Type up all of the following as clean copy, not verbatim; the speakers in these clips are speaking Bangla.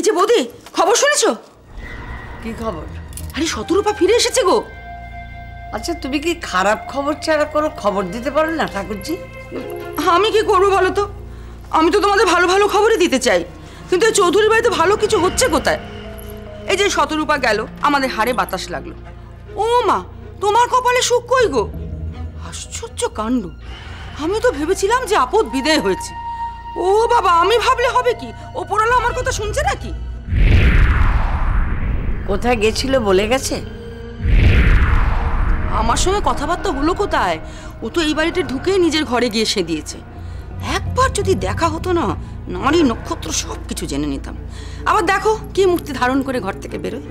যে বৌদি, খবর শুনেছো? কি খবর? আরে শতরূপা ফিরে এসেছে গো। আচ্ছা, তুমি কি খারাপ খবর ছাড়া কোনো খবর দিতে পারো না ঠাকুরজি? আমি কি করবো বলো তো? আমি তো তোমাদের ভালো ভালো খবরই দিতে চাই, কিন্তু এই চৌধুরীর বাড়িতে ভালো কিছু হচ্ছে কোথায়? এই যে শতরূপা গেল, আমাদের হাড়ে বাতাস লাগলো। ও মা, তোমার কপালে সুখ কই গো? আশ্চর্য কাণ্ড! আমি তো ভেবেছিলাম যে আপদ বিদায় হয়েছে। ও বাবা, আমি ভাবলে হবে কি? ওপরওয়ালা আমার কথা শুনছে নাকি? কোথায় গেছিল বলে গেছে? আমার সঙ্গে কথাবার্তা হলো কোথায়? ও তো এই বাড়িতে ঢুকে নিজের ঘরে গিয়ে সে দিয়েছে। একবার যদি দেখা হতো না, নারী নক্ষত্র সব কিছু জেনে নিতাম। আবার দেখো কি মূর্তি ধারণ করে ঘর থেকে বেরোয়।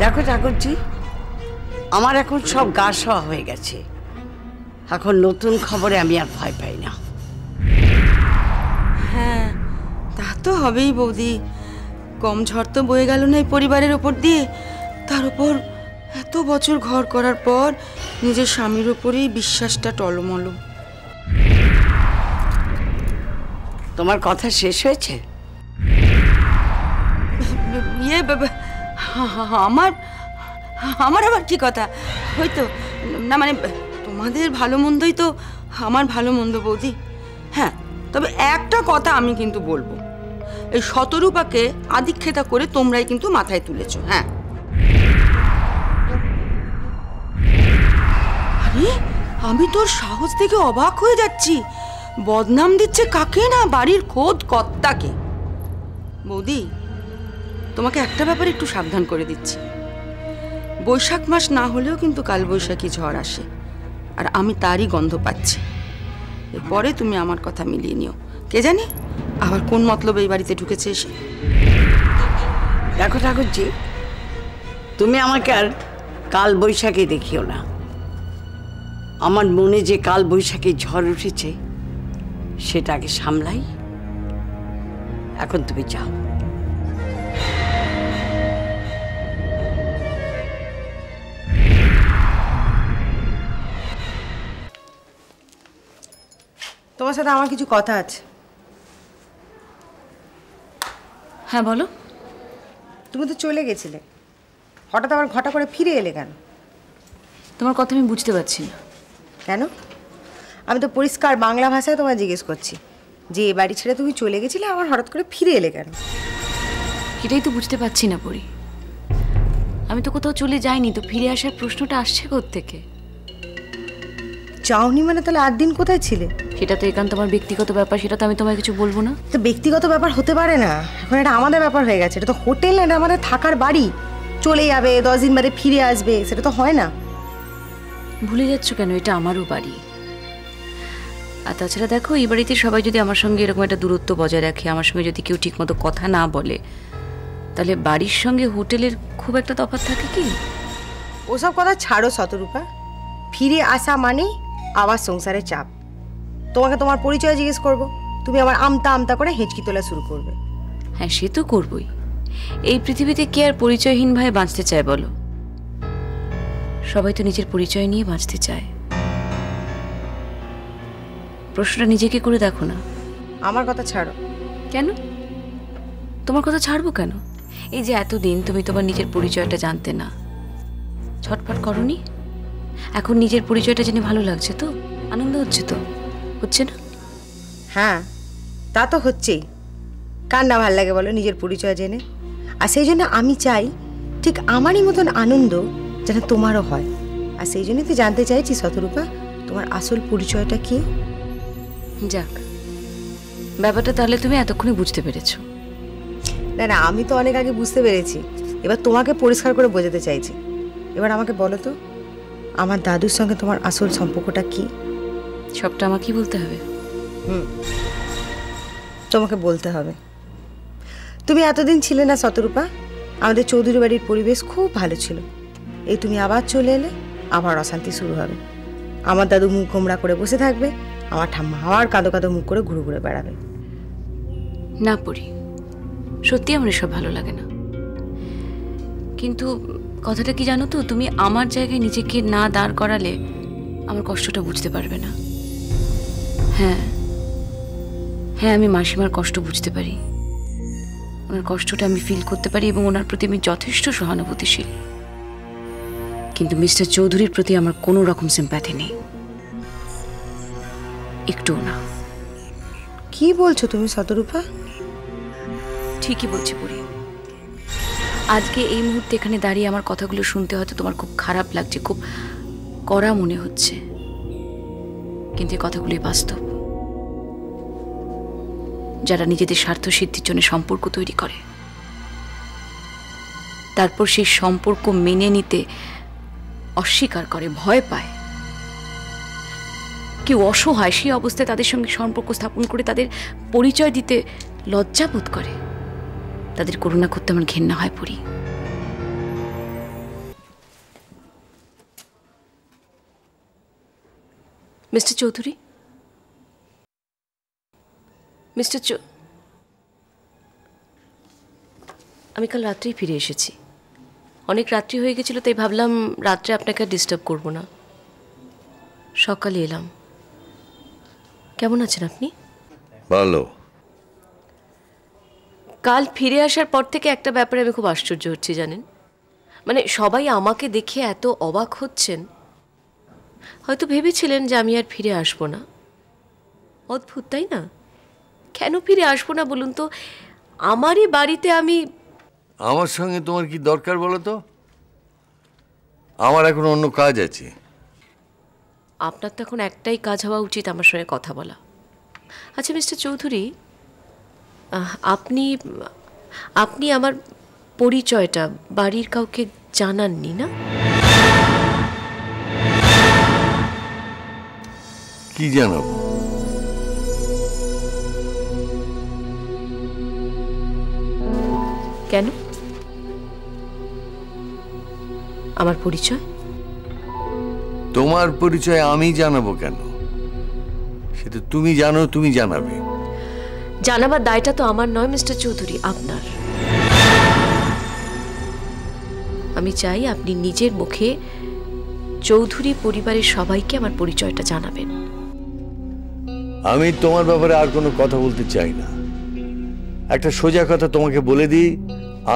দেখো ঠাকুরজি, আমার এখন সব গা সওয়া হয়ে গেছে। এখন নতুন খবরে আমি আর ভয় পাই না। হ্যাঁ, তা তো হবেই বৌদি। কম ঝড় তো বয়ে গেল না এই পরিবারের ওপর দিয়ে। তার উপর এত বছর ঘর করার পর নিজের স্বামীর ওপরেই বিশ্বাসটা টলমল। তোমার কথা শেষ হয়েছে? ইয়ে আমার আমার আবার কি কথা? হয়তো না, মানে তোমাদের ভালো মন্দই তো আমার ভালো মন্দ বৌদি। হ্যাঁ, তবে একটা কথা আমি কিন্তু বলবো, এই শতরূপাকে আদিক্ষেতা করে তোমরাই কিন্তু মাথায় তুলেছো। হ্যাঁ, আরে আমি তোর সাহস থেকে অবাক হয়ে যাচ্ছি। বদনাম দিচ্ছে কাকে না, বাড়ির খোদ কর্তাকে। বৌদি, তোমাকে একটা ব্যাপারে একটু সাবধান করে দিচ্ছি। বৈশাখ মাস না হলেও কিন্তু কালবৈশাখী ঝড় আসে, আর আমি তারই গন্ধ পাচ্ছি। এরপরে তুমি আমার কথা মিলিয়ে নিও। কে জানে আবার কোন মতলবে এই বাড়িতে ঢুকেছে এসে। দেখো ঠাকুরজি, তুমি আমাকে আর কাল বৈশাখী দেখিও না। আমার মনে যে কাল বৈশাখী ঝড় উঠেছে সেটা আগে সামলাই। এখন তুমি যাও। তোমার সাথে আমার কিছু কথা আছে। হ্যাঁ বলো। তুমি তো চলে গেছিলে, হঠাৎ আবার ঘটা করে ফিরে এলে কেন? তোমার কথা আমি বুঝতে পারছি না। কেন? আমি তো পরিষ্কার বাংলা ভাষায় তোমায় জিজ্ঞেস করছি যে এ বাড়ি ছেড়ে তুমি চলে গেছিলে, আবার হঠাৎ করে ফিরে এলে কেন? এটাই তো বুঝতে পারছি না পরি। আমি তো কোথাও চলে যাইনি, তো ফিরে আসার প্রশ্নটা আসছে কোত্থেকে? চাওনি মানে তাহলে 8 দিন কোথায় ছিলে? সেটা তো একান্ত আমার ব্যক্তিগত ব্যাপার, সেটা তো আমি তোমায় কিছু বলবো না। তো ব্যক্তিগত ব্যাপার হতে পারে না, এখন এটা আমাদের ব্যাপার হয়ে গেছে। এটা তো হোটেল না, এটা আমাদের থাকার বাড়ি। চলে যাবে 10 দিন বাদে ফিরে আসবে, সেটা তো হয় না। ভুলে যাচ্ছ কেন? এটা আমারও বাড়ি। আর তাছাড়া দেখো, এই বাড়িতে সবাই যদি আমার সঙ্গে এরকম একটা দূরত্ব বজায় রাখে, আমার সঙ্গে যদি কেউ ঠিকমতো কথা না বলে, তাহলে বাড়ির সঙ্গে হোটেলের খুব একটা তফাৎ থাকে কি? ওসব কথা ছাড়ো শতরূপা। ফিরে আসা মানে আবার সংসারে চাপ। তোমাকে তোমার পরিচয় জিজ্ঞেস করবো, তুমি আবার আমতা আমতা করে হেঁচকি তোলা শুরু করবে। হ্যাঁ, সে তো করবই। এই পৃথিবীতে কে আর পরিচয়হীন ভাবে বাঁচতে চায় বলো? সবাই তো নিজের পরিচয় নিয়ে বাঁচতে চায়। প্রশ্নটা নিজেকে করে দেখো না। আমার কথা ছাড়ো। কেন? তোমার কথা ছাড়বো কেন? এই যে এতদিন তুমি তোমার নিজের পরিচয়টা জানতে না, ছটফট করনি? এখন নিজের পরিচয়টা জেনে ভালো লাগছে তো? আনন্দ হচ্ছে তো? হচ্ছে না? হ্যাঁ, তা তো হচ্ছেই। কার না ভাল লাগে বলো নিজের পরিচয় জেনে? আর সেই জন্য আমি চাই ঠিক আমারই মতন আনন্দ যেন তোমারও হয়। আর সেই জন্যই তো জানতে চাইছি শতরূপা, তোমার আসল পরিচয়টা কি? যাক, ব্যাপারটা তাহলে তুমি এতক্ষণে বুঝতে পেরেছো। না না, আমি তো অনেক আগে বুঝতে পেরেছি। এবার তোমাকে পরিষ্কার করে বোঝাতে চাইছি। এবার আমাকে বলো তো, আমার দাদুর সঙ্গে তোমার আসল সম্পর্কটা কি? সবটা আমাকেই বলতে হবে? তোমাকে বলতে হবে। তুমি এতদিন ছিলে না শতরূপা, আমাদের চৌধুরী বাড়ির পরিবেশ খুব ভালো ছিল। এই তুমি আবার চলে এলে, আবার অশান্তি শুরু হবে। আমার দাদু মুখ গোমড়া করে বসে থাকবে, আমার ঠাম্মা আবার কাঁদো কাঁদো মুখ করে ঘুরে ঘুরে বেড়াবে। না পড়ি, সত্যি আমার এসব ভালো লাগে না। কিন্তু কথাটা কি জানো তো, তুমি আমার জায়গায় নিজেকে না দাঁড় করালে আমার কষ্টটা বুঝতে পারবে না। হ্যাঁ হ্যাঁ, আমি মাসিমার কষ্ট বুঝতে পারি, ওনার কষ্টটা আমি ফিল করতে পারি এবং ওনার প্রতি আমি যথেষ্ট সহানুভূতিশীল, কিন্তু মিস্টার চৌধুরীর প্রতি আমার কোনো রকম সিম্প্যাথি নেই, একটুও না। কি বলছো তুমি শতরূপা? ঠিকই বলছি পুরি। আজকে এই মুহূর্তে এখানে দাঁড়িয়ে আমার কথাগুলো শুনতে হয়তো তোমার খুব খারাপ লাগছে, খুব কড়া মনে হচ্ছে, কিন্তু এই কথাগুলোই বাস্তব। যারা নিজেদের স্বার্থ সিদ্ধির জন্য সম্পর্ক তৈরি করে, তারপর সেই সম্পর্ক মেনে নিতে অস্বীকার করে, ভয় পায়, কেউ অসহায়, সেই অবস্থায় তাদের সঙ্গে সম্পর্ক স্থাপন করে তাদের পরিচয় দিতে লজ্জা বোধ করে, তাদের করুণা করতে আমার ঘেন্না হয় পুরি। মিস্টার চৌধুরী, আমি কাল রাত্রেই ফিরে এসেছি। অনেক রাত্রি হয়ে গেছিল, তাই ভাবলাম রাত্রে আপনাকে ডিস্টার্ব করব না, সকালে এলাম। কেমন আছেন আপনি? ভালো। কাল ফিরে আসার পর থেকে একটা ব্যাপারে আমি খুব আশ্চর্য হচ্ছি জানেন, মানে সবাই আমাকে দেখে এত অবাক হচ্ছেন। হয়তো ভেবেছিলেন যে আমি আর ফিরে আসবো না। অদ্ভুত তাই না? কেন ফিরে আসবো না বলুন তো? আমারই বাড়িতে আমি। আমার সঙ্গে তোমার কি দরকার বলো তো? আমার এখন অন্য কাজ আছে। আপনার তো এখন একটাই কাজ হওয়া উচিত, আমার সঙ্গে কথা বলা। আচ্ছা মিস্টার চৌধুরী, আপনি আপনি আমার পরিচয়টা বাড়ির কাউকে জানাননি না? কি জানাবো? কেন? আমার পরিচয়? তোমার পরিচয় আমি জানাবো কেন? সেটা তুমি জানো, তুমি জানাবে। জানাবার দায়টা তো আমার নয় মিস্টার চৌধুরী, আপনার। আমি চাই আপনি নিজের মুখে চৌধুরী পরিবারের সবাইকে আমার পরিচয়টা জানাবেন। আমি তোমার ব্যাপারে আর কোনো কথা বলতে চাই না। একটা সোজা কথা তোমাকে বলে দিই,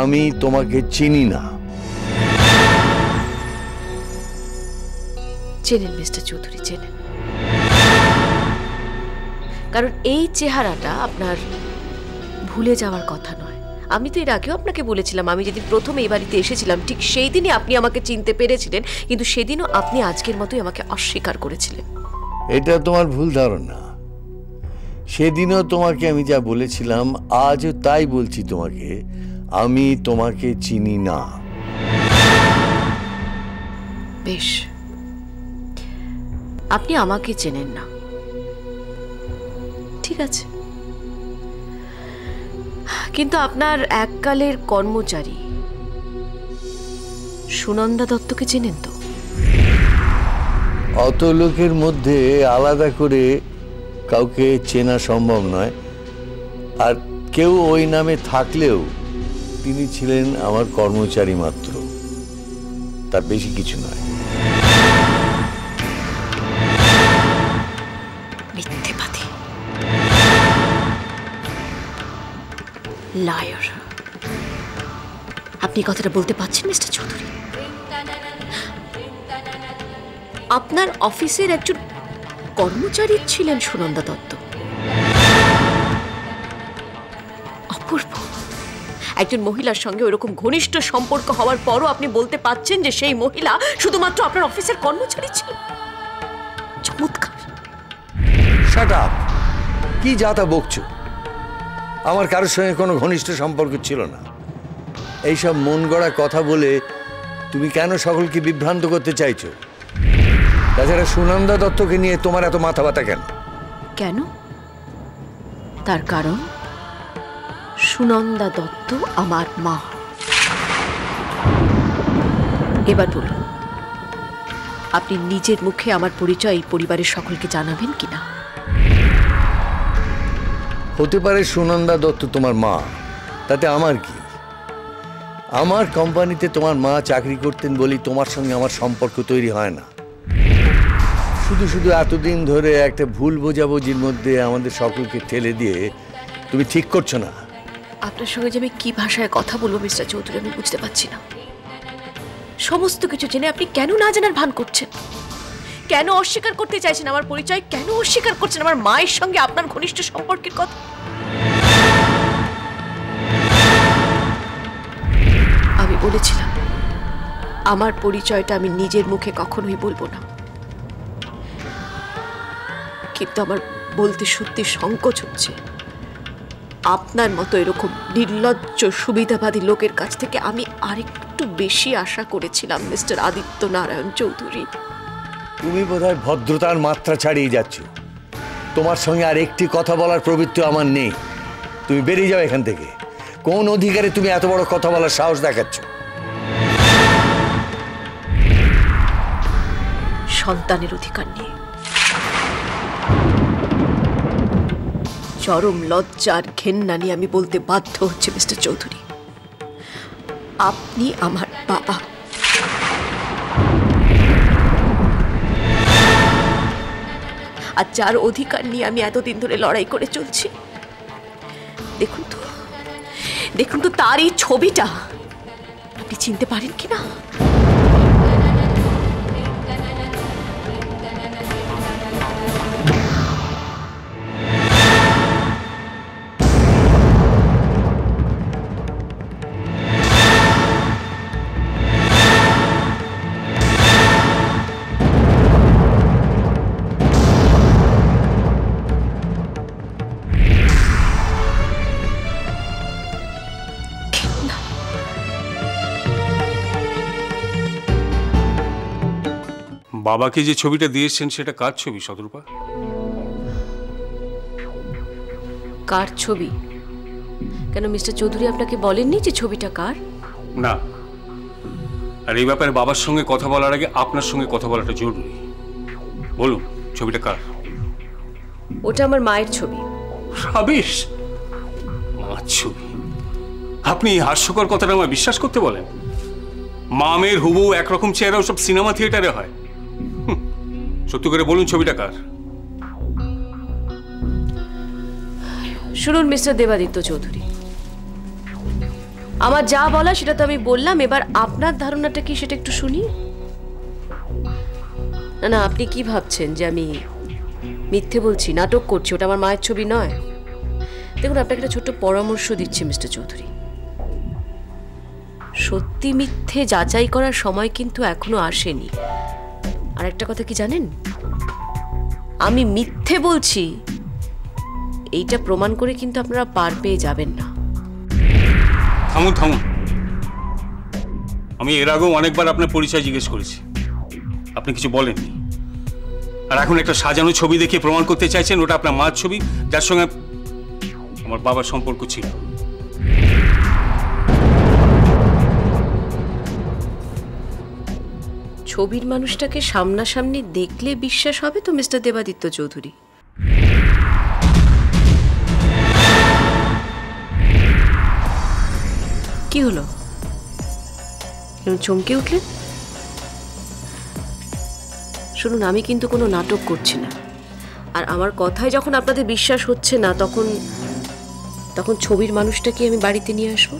আমি তোমাকে চিনি না। চেনেন মিস্টার চৌধুরী, চেনেন। কারণ এই চেহারাটা আপনার ভুলে যাওয়ার কথা নয়। আমি তো এর আগেও আপনাকে বলেছিলাম, আমি যেদিন প্রথম এই বাড়িতে এসেছিলাম ঠিক সেই দিনই আপনি আমাকে চিনতে পেরেছিলেন, কিন্তু সেদিনও আপনি আজকের মতোই আমাকে অস্বীকার করেছিলেন। এটা তোমার ভুল ধারণা। সেদিনও তোমাকে আমি যা বলেছিলাম আজও তাই বলছি তোমাকে, আমি তোমাকে চিনি না। বেশ, আপনি আমাকে চেনেন না, ঠিক আছে, কিন্তু আপনার এককালের কর্মচারী সুনন্দা দত্তকে চেনেন তো? অত লোকের মধ্যে আলাদা করে কাউকে চেনা সম্ভব নয়, আর কেউ ওই নামে থাকলেও তিনি ছিলেন আমার কর্মচারী মাত্র, তার বেশি কিছু নয়। মিথ্যেবাদী, লায়ার। আপনি কথাটা বলতে পারছেন মিস্টার চৌধুরী? আপনার অফিসের একজন কর্মচারী ছিলেন সুনন্দা দত্ত। অপূর্ব, একজন মহিলার সঙ্গে ওরকম ঘনিষ্ঠ সম্পর্ক হওয়ার পরও আপনি বলতে পারছেন যে সেই মহিলা শুধুমাত্র আপনার অফিসের কর্মচারী ছিল। চমৎকার। Shut up! কি যা তা বকছো? আমার কারোর সঙ্গে কোনো ঘনিষ্ঠ সম্পর্ক ছিল না। এইসব মন গড়া কথা বলে তুমি কেন সকলকে বিভ্রান্ত করতে চাইছো? তাছাড়া সুনন্দা দত্তকে নিয়ে তোমার এত মাথা ব্যথা কেন? কেন? তার কারণ সুনন্দা দত্ত আমার মা। এবার বলুন, আপনি নিজের মুখে আমার পরিচয় পরিবারের সকলকে জানাবেন কিনা? হতে পারে সুনন্দা দত্ত তোমার মা, তাতে আমার কি? আমার কোম্পানিতে তোমার মা চাকরি করতেন বলি তোমার সঙ্গে আমার সম্পর্ক তৈরি হয় না। শুধু শুধু এতদিন ধরে একটা ভুল বোঝাবুঝির মধ্যে আমাদের সকলকে ঠেলে দিয়ে তুমি ঠিক করছো না। আপনার সঙ্গে যে আমি কি ভাষায় কথা বলবো মিস্টার চৌধুরী আমি বুঝতে পারছি না। সমস্ত কিছু জেনে আপনি কেন না জানার ভান করছেন? কেন অস্বীকার করতে চাইছেন আমার পরিচয়? কেন অস্বীকার করছেন আমার মায়ের সঙ্গে আপনার ঘনিষ্ঠ সম্পর্কের কথা? আমি বলেছিলাম আমার পরিচয়টা আমি নিজের মুখে কখনোই বলবো না, কিন্তু আমার বলতে সত্যি সংকোচ হচ্ছে। আপনার মতো এরকম নির্লজ্জ সুবিধাবাদী লোকের কাছ থেকে আমি আরেকটু বেশি আশা করেছিলাম মিস্টার আদিত্য নারায়ণ চৌধুরী। তুমি বোধহয় ভদ্রতার মাত্রা ছাড়িয়ে যাচ্ছ। তোমার সঙ্গে আর একটি কথা বলার প্রবৃত্তি আমার নেই। তুমি বেরিয়ে যাও এখান থেকে। কোন অধিকারে তুমি এত বড় কথা বলার সাহস দেখাচ্ছ? সন্তানের অধিকার নিয়ে চরম লজ্জা আর ঘেন্না নিয়ে আমি বলতে বাধ্য হচ্ছে মিস্টার চৌধুরী, আপনি আমার বাবা। আর যার অধিকার নিয়ে আমি এতদিন ধরে লড়াই করে চলছি, দেখুন তো তার এই ছবিটা আপনি চিনতে পারেন কিনা? বাবাকে যে ছবিটা দিয়েছেন সেটা কার ছবি শতরূপা? কার ছবি? কেন মিস্টার চৌধুরী আপনাকে বলেননি যে ছবিটা কার? না, আর এই ব্যাপারে বাবার সঙ্গে কথা বলার আগে আপনার সঙ্গে কথা বলাটা জরুরি। বলুন ছবিটা কার? ওটা আমার মায়ের ছবি। রাবিশ! মার ছবি? আপনি এই হাস্যকর কথাটা আমায় বিশ্বাস করতে বলেন? মামের হুবু একরকম চেহারা ওসব সিনেমা থিয়েটারে হয়? সত্যি করে বলুন ছবিটা কার? শুনুন মিস্টার দেবাদিত্য চৌধুরী, আমার যা বলা সেটা তো আমি বললাম, এবার আপনার ধারণাটা কি সেটা একটু শুনি। না না, আপনি কি ভাবছেন যে আমি মিথ্যে বলছি, নাটক করছি? ওটা আমার মায়ের ছবি নয়। দেখুন, আপনাকে একটা ছোট্ট পরামর্শ দিচ্ছি মিস্টার চৌধুরী, সত্যি মিথ্যে যাচাই করার সময় কিন্তু এখনো আসেনি। আর একটা কথা কি জানেন, আমি মিথ্যে বলছি এইটা প্রমাণ করে কিন্তু আপনারা পার পেয়ে যাবেন না। থামুন থামুন, আমি এর আগেও অনেকবার আপনার পরিচয় জিজ্ঞেস করেছি, আপনি কিছু বলেননি। আর এখন একটা সাজানো ছবি দেখে প্রমাণ করতে চাইছেন ওটা আপনার মার ছবি, যার সঙ্গে আমার বাবার সম্পর্ক ছিল। ছবির মানুষটাকে সামনাসামনি দেখলে বিশ্বাস হবে তো মিস্টার দেবাদিত্য চৌধুরী? কি হলো, চমকে উঠলেন? শুনুন, আমি কিন্তু কোনো নাটক করছি না, আর আমার কথায় যখন আপনাদের বিশ্বাস হচ্ছে না তখন ছবির মানুষটাকে আমি বাড়িতে নিয়ে আসবো,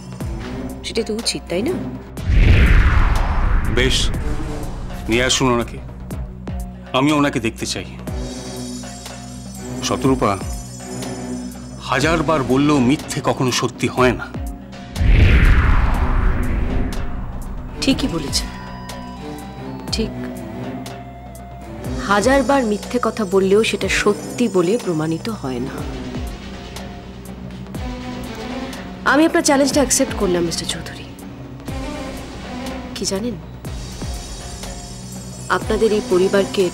সেটা তো উচিত, তাই না? বেশ, নিয়ে আসুন ওনাকে, আমিও ওনাকে দেখতে চাই। শতরূপা, হাজারবার বললেও মিথ্যে কখনো সত্যি হয় না। ঠিকই বলেছেন, ঠিক। হাজারবার মিথ্যে কথা বললেও সেটা সত্যি বলে প্রমাণিত হয় না। আমি আপনার চ্যালেঞ্জটা অ্যাকসেপ্ট করলাম মিস্টার চৌধুরী। কি জানেন, আপনাদের এই পরিবারকে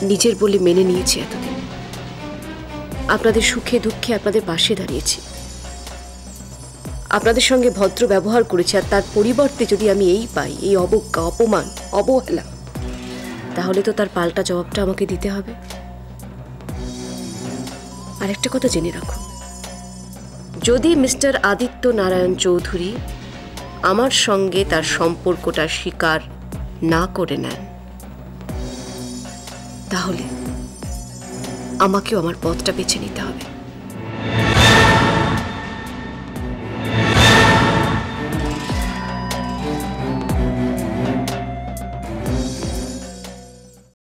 নিজের বলে মেনে নিয়েছি এতদিন, আপনাদের সুখে দুঃখে আপনাদের পাশে দাঁড়িয়েছি, আপনাদের সঙ্গে ভদ্র ব্যবহার করেছি, আর তার পরিবর্তে যদি আমি এই পাই, এই অবজ্ঞা, অপমান, অবহেলা, তাহলে তো তার পাল্টা জবাবটা আমাকে দিতে হবে। আর একটা কথা জেনে রাখুন, যদি মিস্টার আদিত্য নারায়ণ চৌধুরী আমার সঙ্গে তার সম্পর্কটা স্বীকার না করে নেন, তাহলে আমাকেও আমার পথটা বেছে নিতে হবে।